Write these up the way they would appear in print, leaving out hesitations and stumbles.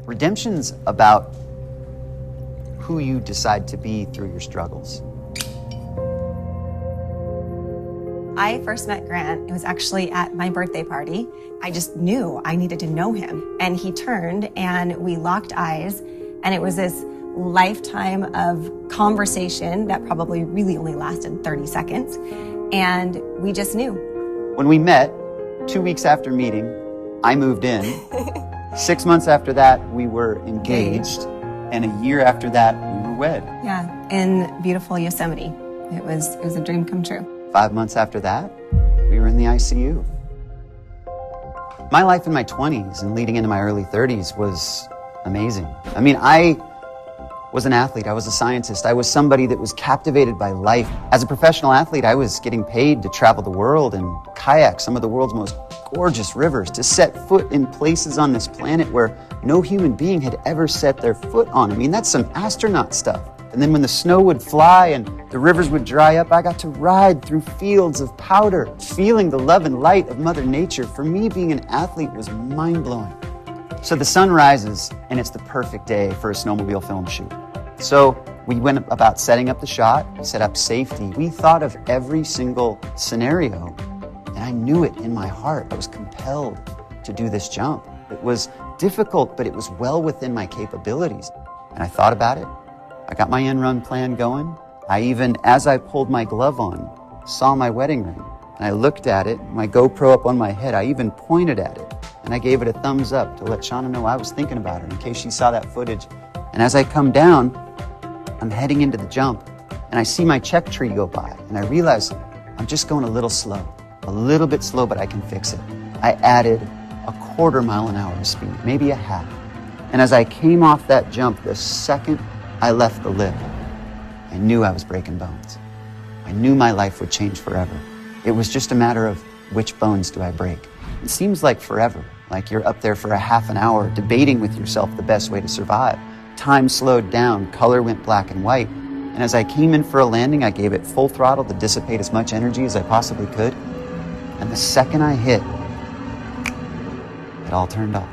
Redemption's about who you decide to be through your struggles. I first met Grant, it was actually at my birthday party. I just knew I needed to know him. And he turned and we locked eyes, and it was this lifetime of conversation that probably really only lasted 30 seconds. And we just knew. When we met, 2 weeks after meeting, I moved in. 6 months after that, we were engaged. And a year after that, we were wed. Yeah, in beautiful Yosemite. It was a dream come true. 5 months after that, we were in the ICU. My life in my 20s and leading into my early 30s was amazing. I mean, I was an athlete, I was a scientist, I was somebody that was captivated by life. As a professional athlete, I was getting paid to travel the world and kayak some of the world's most gorgeous rivers, to set foot in places on this planet where no human being had ever set their foot on. I mean, that's some astronaut stuff. And then when the snow would fly and the rivers would dry up, I got to ride through fields of powder, feeling the love and light of Mother Nature. For me, being an athlete was mind-blowing. So the sun rises, and it's the perfect day for a snowmobile film shoot. So we went about setting up the shot, we set up safety. We thought of every single scenario, and I knew it in my heart. I was compelled to do this jump. It was difficult, but it was well within my capabilities. And I thought about it. I got my in-run plan going. I even, as I pulled my glove on, saw my wedding ring. And I looked at it, my GoPro up on my head. I even pointed at it. And I gave it a thumbs up to let Shawna know I was thinking about her in case she saw that footage. And as I come down, I'm heading into the jump. And I see my check tree go by. And I realize I'm just going a little slow. A little bit slow, but I can fix it. I added a 1/4 mile an hour of speed, maybe a half. And as I came off that jump, the second I left the lip, I knew I was breaking bones. I knew my life would change forever. It was just a matter of which bones do I break. It seems like forever, like you're up there for a half an hour debating with yourself the best way to survive. Time slowed down, color went black and white. And as I came in for a landing, I gave it full throttle to dissipate as much energy as I possibly could. And the second I hit, it all turned off.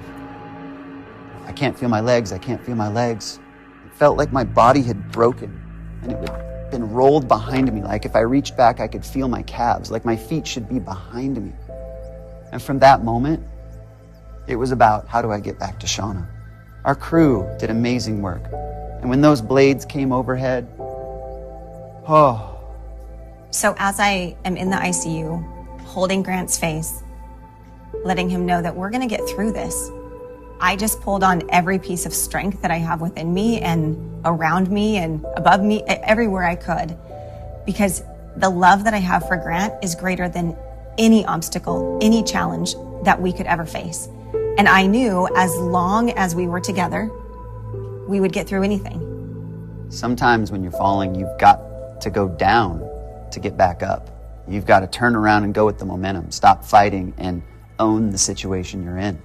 I can't feel my legs, I can't feel my legs. It felt like my body had broken and it had been rolled behind me. Like if I reached back, I could feel my calves, like my feet should be behind me. And from that moment, it was about, how do I get back to Shawna? Our crew did amazing work. And when those blades came overhead, oh. So as I am in the ICU, holding Grant's face, letting him know that we're gonna get through this, I just pulled on every piece of strength that I have within me and around me and above me, everywhere I could. Because the love that I have for Grant is greater than any obstacle, any challenge that we could ever face. And I knew as long as we were together, we would get through anything. Sometimes when you're falling, you've got to go down to get back up. You've got to turn around and go with the momentum, stop fighting and own the situation you're in.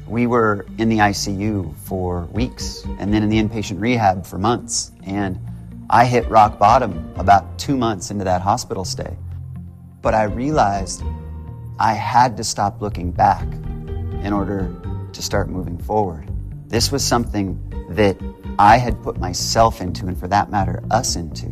We were in the ICU for weeks and then in the inpatient rehab for months. And I hit rock bottom about 2 months into that hospital stay. But I realized I had to stop looking back in order to start moving forward. This was something that I had put myself into, and for that matter, us into.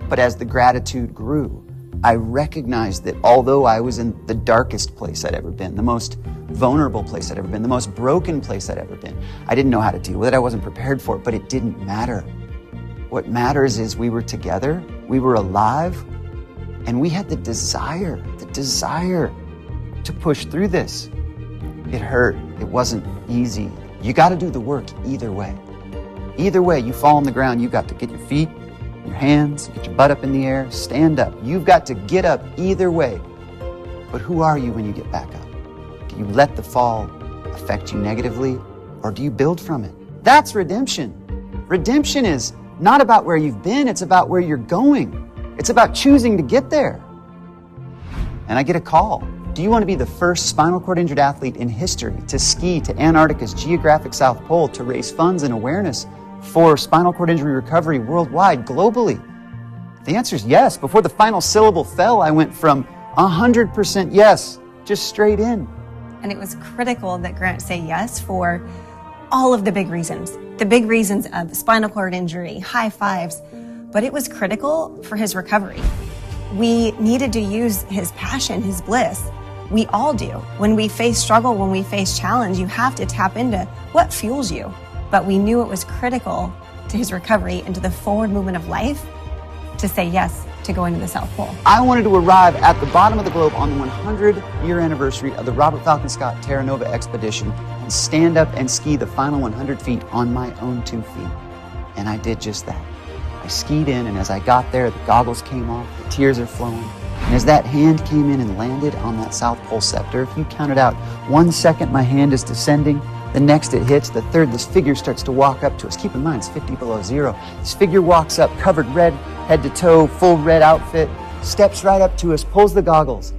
But as the gratitude grew, I recognized that although I was in the darkest place I'd ever been, the most vulnerable place I'd ever been, the most broken place I'd ever been, I didn't know how to deal with it, I wasn't prepared for it, but it didn't matter. What matters is we were together, we were alive, and we had the desire to push through this. It hurt, it wasn't easy. You gotta do the work either way. Either way, you fall on the ground, you got to get your feet, your hands, get your butt up in the air, stand up. You've got to get up either way. But who are you when you get back up? Do you let the fall affect you negatively, or do you build from it? That's redemption. Redemption is not about where you've been, it's about where you're going. It's about choosing to get there. And I get a call. Do you want to be the first spinal cord injured athlete in history to ski to Antarctica's geographic South Pole to raise funds and awareness for spinal cord injury recovery worldwide, globally? The answer is yes. Before the final syllable fell, I went from 100% yes, just straight in. And it was critical that Grant say yes for all of the big reasons of spinal cord injury, high fives, but it was critical for his recovery. We needed to use his passion, his bliss. We all do. When we face struggle, when we face challenge, you have to tap into what fuels you. But we knew it was critical to his recovery and to the forward movement of life to say yes to going to the South Pole. I wanted to arrive at the bottom of the globe on the 100-year anniversary of the Robert Falcon Scott Terra Nova expedition and stand up and ski the final 100 feet on my own 2 feet. And I did just that. I skied in, and as I got there, the goggles came off, the tears are flowing. And as that hand came in and landed on that South Pole scepter, if you counted out 1 second, my hand is descending. The next it hits, the third, this figure starts to walk up to us. Keep in mind, it's 50 below zero. This figure walks up, covered red, head to toe, full red outfit, steps right up to us, pulls the goggles,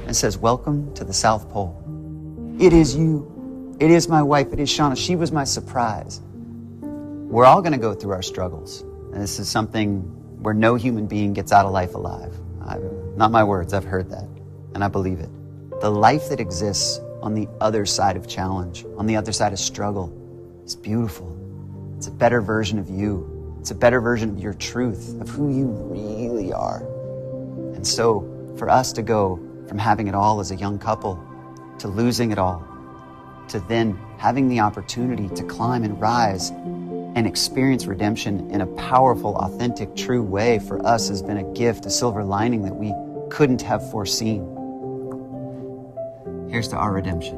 and says, "Welcome to the South Pole. It is you. It is my wife. It is Shawna. She was my surprise." We're all going to go through our struggles. And this is something where no human being gets out of life alive. Not my words, I've heard that, and I believe it. The life that exists on the other side of challenge, on the other side of struggle, is beautiful. It's a better version of you. It's a better version of your truth, of who you really are. And so, for us to go from having it all as a young couple to losing it all, to then having the opportunity to climb and rise and experience redemption in a powerful, authentic, true way, for us has been a gift, a silver lining that we couldn't have foreseen. Here's to our redemption.